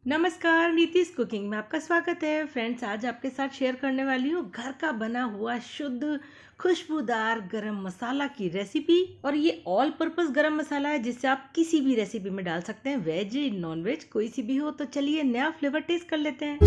नमस्कार, नीतीश कुकिंग में आपका स्वागत है। फ्रेंड्स, आज आपके साथ शेयर करने वाली हूँ घर का बना हुआ शुद्ध खुशबूदार गरम मसाला की रेसिपी। और ये ऑल पर्पस गरम मसाला है जिससे आप किसी भी रेसिपी में डाल सकते हैं, वेज नॉन वेज कोई सी भी हो। तो चलिए नया फ्लेवर टेस्ट कर लेते हैं।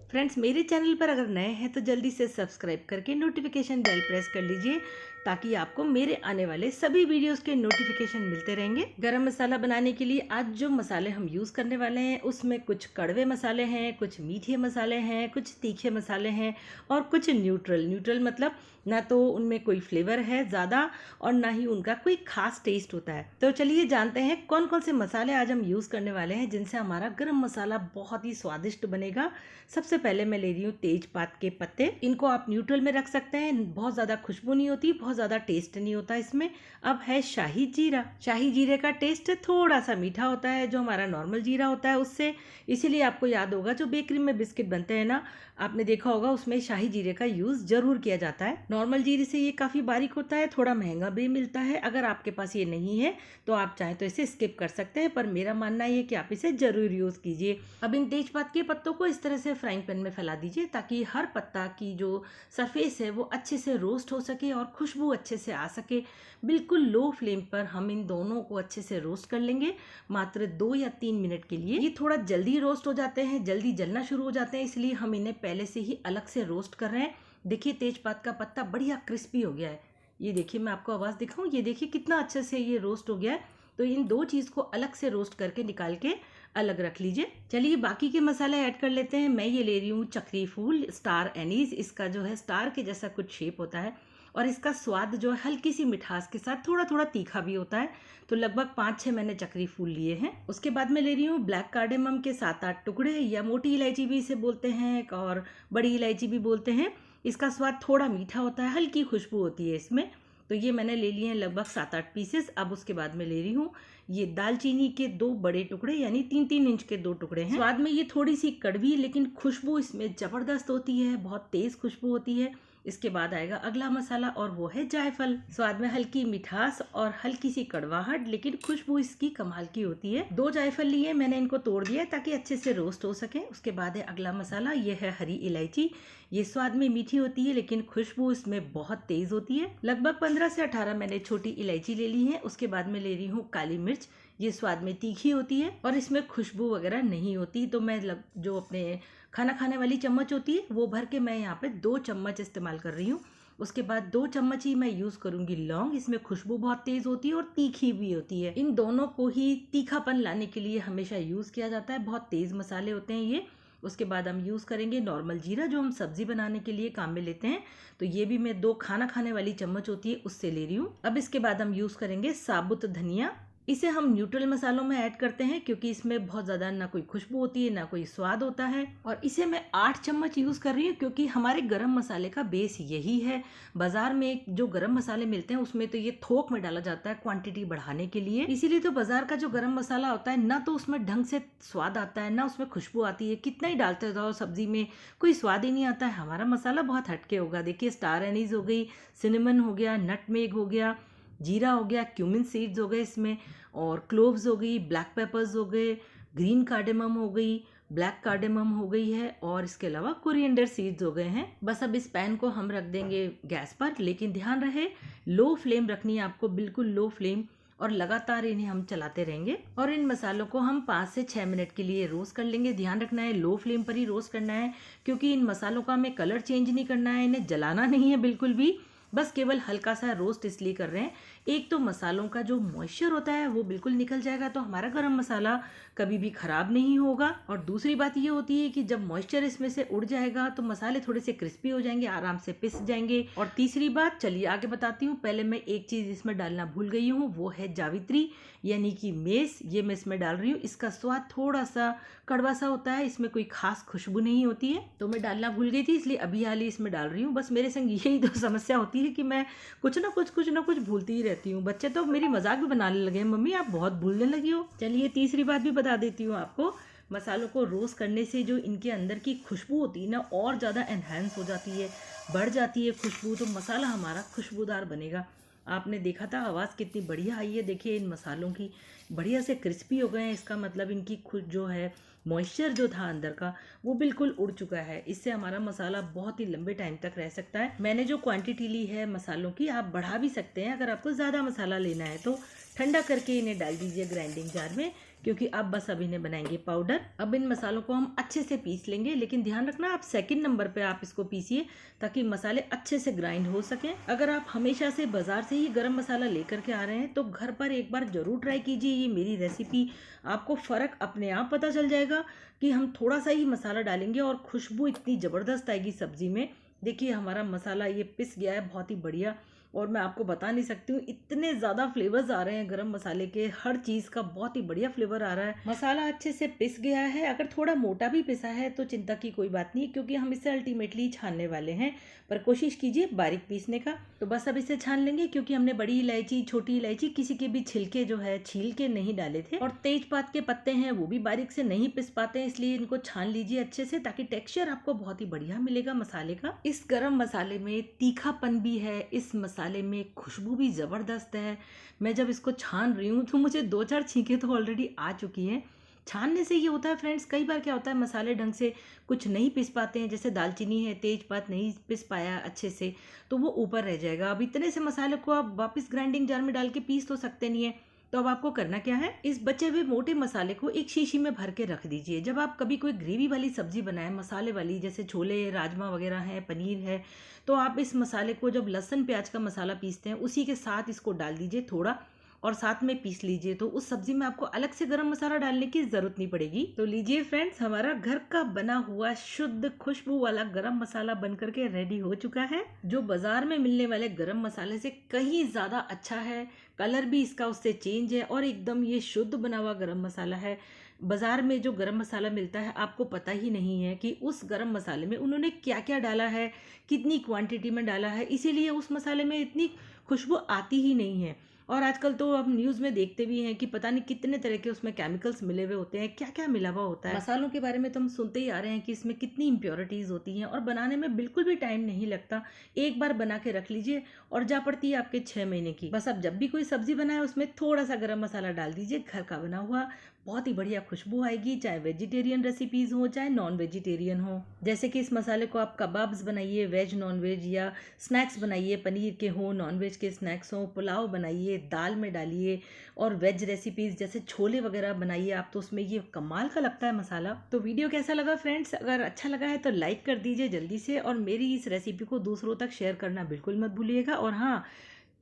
फ्रेंड्स, मेरे चैनल पर अगर नए हैं तो जल्दी से सब्सक्राइब करके नोटिफिकेशन बेल प्रेस कर लीजिए ताकि आपको मेरे आने वाले सभी वीडियोस के नोटिफिकेशन मिलते रहेंगे। गरम मसाला बनाने के लिए आज जो मसाले हम यूज़ करने वाले हैं उसमें कुछ कड़वे मसाले हैं, कुछ मीठे मसाले हैं, कुछ तीखे मसाले हैं और कुछ न्यूट्रल मतलब ना तो उनमें कोई फ्लेवर है ज़्यादा और ना ही उनका कोई खास टेस्ट होता है। तो चलिए जानते हैं कौन कौन से मसाले आज हम यूज़ करने वाले हैं जिनसे हमारा गरम मसाला बहुत ही स्वादिष्ट बनेगा। सबसे पहले मैं ले रही हूँ तेजपात के पत्ते। इनको आप न्यूट्रल में रख सकते हैं, बहुत ज़्यादा खुशबू नहीं होती, बहुत ज़्यादा टेस्ट नहीं होता इसमें। अब है शाही जीरा। शाही जीरे का टेस्ट थोड़ा सा मीठा होता है जो हमारा नॉर्मल जीरा होता है उससे, इसीलिए आपको याद होगा जो बेकरी में बिस्किट बनते हैं ना, आपने देखा होगा उसमें शाही जीरे का यूज़ जरूर किया जाता है। नॉर्मल जीरे से ये काफ़ी बारीक होता है, थोड़ा महंगा भी मिलता है। अगर आपके पास ये नहीं है तो आप चाहें तो इसे स्किप कर सकते हैं, पर मेरा मानना ये कि आप इसे जरूर यूज़ कीजिए। अब इन तेजपात के पत्तों को इस तरह से फ्राइंग पैन में फैला दीजिए ताकि हर पत्ता की जो सरफेस है वो अच्छे से रोस्ट हो सके और खुशबू अच्छे से आ सके। बिल्कुल लो फ्लेम पर हम इन दोनों को अच्छे से रोस्ट कर लेंगे, मात्र 2 या 3 मिनट के लिए। ये थोड़ा जल्दी रोस्ट हो जाते हैं, जल्दी जलना शुरू हो जाते हैं, इसलिए हम इन्हें पहले से ही अलग से रोस्ट कर रहे हैं। देखिए तेजपात का पत्ता बढ़िया क्रिस्पी हो गया है। ये देखिए, मैं आपको आवाज़ दिखाऊं, ये देखिए कितना अच्छे से ये रोस्ट हो गया है। तो इन दो चीज़ को अलग से रोस्ट करके निकाल के अलग रख लीजिए। चलिए बाकी के मसाले ऐड कर लेते हैं। मैं ये ले रही हूँ चक्री फूल, स्टार एनीज। इसका जो है स्टार के जैसा कुछ शेप होता है और इसका स्वाद जो है हल्की सी मिठास के साथ थोड़ा थोड़ा तीखा भी होता है। तो लगभग 5-6 मैंने चक्री फूल लिए हैं। उसके बाद मैं ले रही हूँ ब्लैक कार्डेमम के 7-8 टुकड़े, या मोटी इलायची भी इसे बोलते हैं और बड़ी इलायची भी बोलते हैं। इसका स्वाद थोड़ा मीठा होता है, हल्की खुशबू होती है इसमें। तो ये मैंने ले लिए हैं लगभग 7-8 पीसेस। अब उसके बाद में ले रही हूँ ये दालचीनी के 2 बड़े टुकड़े, यानी 3-3 इंच के 2 टुकड़े हैं। स्वाद में ये थोड़ी सी कड़वी लेकिन खुशबू इसमें जबरदस्त होती है, बहुत तेज खुशबू होती है। इसके बाद आएगा अगला मसाला और वो है जायफल। स्वाद में हल्की मिठास और हल्की सी कड़वाहट, लेकिन खुशबू इसकी कमाल की होती है। 2 जायफल लिए मैंने, इनको तोड़ दिया ताकि अच्छे से रोस्ट हो सके। उसके बाद है अगला मसाला, ये है हरी इलायची। ये स्वाद में मीठी होती है लेकिन खुशबू इसमें बहुत तेज होती है। लगभग 15 से 18 मैंने छोटी इलायची ले ली है। उसके बाद में ले रही हूँ काली मिर्च। ये स्वाद में तीखी होती है और इसमें खुशबू वगैरह नहीं होती, तो मैं जो अपने खाना खाने वाली चम्मच होती है वो भर के मैं यहाँ पे 2 चम्मच इस्तेमाल कर रही हूँ। उसके बाद 2 चम्मच ही मैं यूज़ करूँगी लौंग। इसमें खुशबू बहुत तेज़ होती है और तीखी भी होती है। इन दोनों को ही तीखापन लाने के लिए हमेशा यूज़ किया जाता है, बहुत तेज़ मसाले होते हैं ये। उसके बाद हम यूज़ करेंगे नॉर्मल जीरा जो हम सब्जी बनाने के लिए काम में लेते हैं। तो ये भी मैं 2 खाना खाने वाली चम्मच होती है उससे ले रही हूँ। अब इसके बाद हम यूज़ करेंगे साबुत धनिया। इसे हम न्यूट्रल मसालों में ऐड करते हैं क्योंकि इसमें बहुत ज़्यादा ना कोई खुशबू होती है ना कोई स्वाद होता है। और इसे मैं 8 चम्मच यूज़ कर रही हूँ क्योंकि हमारे गरम मसाले का बेस यही है। बाजार में जो गरम मसाले मिलते हैं उसमें तो ये थोक में डाला जाता है क्वांटिटी बढ़ाने के लिए, इसीलिए तो बाजार का जो गरम मसाला होता है ना तो उसमें ढंग से स्वाद आता है ना उसमें खुशबू आती है। कितना ही डालते जाओ सब्जी में कोई स्वाद ही नहीं आता है। हमारा मसाला बहुत हटके होगा। देखिए स्टार एनीज हो गई, सिनेमन हो गया, नटमेग हो गया, जीरा हो गया, क्यूमिन सीड्स हो गए इसमें, और क्लोव्स हो गई, ब्लैक पेपर्स हो गए, ग्रीन कार्डेमम हो गई, ब्लैक कार्डेमम हो गई है, और इसके अलावा कोरिएंडर सीड्स हो गए हैं। बस अब इस पैन को हम रख देंगे गैस पर, लेकिन ध्यान रहे लो फ्लेम रखनी है आपको, बिल्कुल लो फ्लेम, और लगातार इन्हें हम चलाते रहेंगे। और इन मसालों को हम 5 से 6 मिनट के लिए रोस्ट कर लेंगे। ध्यान रखना है लो फ्लेम पर ही रोस्ट करना है क्योंकि इन मसालों का हमें कलर चेंज नहीं करना है, इन्हें जलाना नहीं है बिल्कुल भी, बस केवल हल्का सा रोस्ट इसलिए कर रहे हैं। एक तो मसालों का जो मॉइस्चर होता है वो बिल्कुल निकल जाएगा तो हमारा गरम मसाला कभी भी खराब नहीं होगा। और दूसरी बात ये होती है कि जब मॉइस्चर इसमें से उड़ जाएगा तो मसाले थोड़े से क्रिस्पी हो जाएंगे, आराम से पिस जाएंगे। और तीसरी बात, चलिए आगे बताती हूँ। पहले मैं एक चीज़ इसमें डालना भूल गई हूँ, वो है जावित्री यानी कि मेस। ये मैं इसमें डाल रही हूँ। इसका स्वाद थोड़ा सा कड़वा सा होता है, इसमें कोई खास खुशबू नहीं होती है, तो मैं डालना भूल गई थी इसलिए अभी हाल ही इसमें डाल रही हूँ। बस मेरे संग यही तो समस्या होती है कि मैं कुछ ना कुछ भूलती ही रहती हूँ। बच्चे तो मेरी मजाक भी बनाने लगे हैं, मम्मी आप बहुत भूलने लगी हो। चलिए तीसरी बात भी बता देती हूँ आपको। मसालों को रोस्ट करने से जो इनके अंदर की खुशबू होती है ना और ज़्यादा एनहेंस हो जाती है, बढ़ जाती है खुशबू, तो मसाला हमारा खुशबूदार बनेगा। आपने देखा था आवाज़ कितनी बढ़िया आई है। देखिए इन मसालों की बढ़िया से क्रिस्पी हो गए हैं, इसका मतलब इनकी खुद जो है मॉइस्चर जो था अंदर का वो बिल्कुल उड़ चुका है। इससे हमारा मसाला बहुत ही लंबे टाइम तक रह सकता है। मैंने जो क्वांटिटी ली है मसालों की, आप बढ़ा भी सकते हैं अगर आपको ज़्यादा मसाला लेना है तो। ठंडा करके इन्हें डाल दीजिए ग्राइंडिंग जार में, क्योंकि अब बस अब इन्हें बनाएंगे पाउडर। अब इन मसालों को हम अच्छे से पीस लेंगे, लेकिन ध्यान रखना आप सेकंड नंबर पे आप इसको पीसिए ताकि मसाले अच्छे से ग्राइंड हो सकें। अगर आप हमेशा से बाजार से ही गरम मसाला लेकर के आ रहे हैं तो घर पर एक बार जरूर ट्राई कीजिए ये मेरी रेसिपी। आपको फ़र्क अपने आप पता चल जाएगा कि हम थोड़ा सा ही मसाला डालेंगे और खुशबू इतनी ज़बरदस्त आएगी सब्जी में। देखिए हमारा मसाला ये पिस गया है बहुत ही बढ़िया, और मैं आपको बता नहीं सकती हूँ इतने ज़्यादा फ्लेवर्स आ रहे हैं गरम मसाले के, हर चीज़ का बहुत ही बढ़िया फ्लेवर आ रहा है। मसाला अच्छे से पिस गया है। अगर थोड़ा मोटा भी पिसा है तो चिंता की कोई बात नहीं, क्योंकि हम इसे अल्टीमेटली छानने वाले हैं, पर कोशिश कीजिए बारीक पीसने का। तो बस अब इसे छान लेंगे, क्योंकि हमने बड़ी इलायची, छोटी इलायची, किसी के भी छिलके जो है छील के नहीं डाले थे, और तेजपात के पत्ते हैं वो भी बारीक से नहीं पिस पाते हैं, इसलिए इनको छान लीजिए अच्छे से ताकि टेक्सचर आपको बहुत ही बढ़िया मिलेगा मसाले का। इस गरम मसाले में तीखापन भी है, इस मसाले में खुशबू भी ज़बरदस्त है। मैं जब इसको छान रही हूँ तो मुझे 2-4 छींके तो ऑलरेडी आ चुकी हैं। छानने से ये होता है फ्रेंड्स, कई बार क्या होता है मसाले ढंग से कुछ नहीं पिस पाते हैं, जैसे दालचीनी है, तेजपात नहीं पिस पाया अच्छे से तो वो ऊपर रह जाएगा। अब इतने से मसाले को आप वापस ग्राइंडिंग जार में डाल के पीस तो सकते नहीं है, तो अब आपको करना क्या है, इस बचे हुए मोटे मसाले को एक शीशी में भर के रख दीजिए। जब आप कभी कोई ग्रेवी वाली सब्जी बनाएं मसाले वाली, जैसे छोले, राजमा वगैरह है, पनीर है, तो आप इस मसाले को जब लहसुन प्याज का मसाला पीसते हैं उसी के साथ इसको डाल दीजिए थोड़ा, और साथ में पीस लीजिए, तो उस सब्जी में आपको अलग से गरम मसाला डालने की जरूरत नहीं पड़ेगी। तो लीजिए फ्रेंड्स, हमारा घर का बना हुआ शुद्ध खुशबू वाला गरम मसाला बन करके रेडी हो चुका है, जो बाजार में मिलने वाले गरम मसाले से कहीं ज्यादा अच्छा है। कलर भी इसका उससे चेंज है और एकदम ये शुद्ध बना हुआ गरम मसाला है। बाजार में जो गरम मसाला मिलता है आपको पता ही नहीं है कि उस गरम मसाले में उन्होंने क्या क्या डाला है, कितनी क्वांटिटी में डाला है, इसीलिए उस मसाले में इतनी खुशबू आती ही नहीं है। और आजकल तो अब न्यूज़ में देखते भी हैं कि पता नहीं कितने तरह के उसमें केमिकल्स मिले हुए होते हैं, क्या क्या मिला हुआ होता है। मसालों के बारे में तो हम सुनते ही आ रहे हैं कि इसमें कितनी इम्प्योरिटीज़ होती हैं, और बनाने में बिल्कुल भी टाइम नहीं लगता। एक बार बना के रख लीजिए और जा पड़ती है आपके 6 महीने की। बस अब जब भी कोई सब्जी बनाए उसमें थोड़ा सा गरम मसाला डाल दीजिए, घर का बना हुआ, बहुत ही बढ़िया खुशबू आएगी, चाहे वेजिटेरियन रेसिपीज़ हो चाहे नॉन वेजिटेरियन हो। जैसे कि इस मसाले को आप कबाब्स बनाइए, वेज नॉन वेज, या स्नैक्स बनाइए, पनीर के हो, नॉन वेज के स्नैक्स हो, पुलाव बनाइए, दाल में डालिए, और वेज रेसिपीज़ जैसे छोले वगैरह बनाइए आप, तो उसमें ये कमाल का लगता है मसाला। तो वीडियो कैसा लगा फ्रेंड्स? अगर अच्छा लगा है तो लाइक कर दीजिए जल्दी से, और मेरी इस रेसिपी को दूसरों तक शेयर करना बिल्कुल मत भूलिएगा। और हाँ,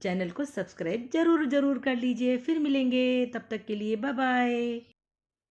चैनल को सब्सक्राइब जरूर जरूर कर लीजिए। फिर मिलेंगे, तब तक के लिए बाय बाय।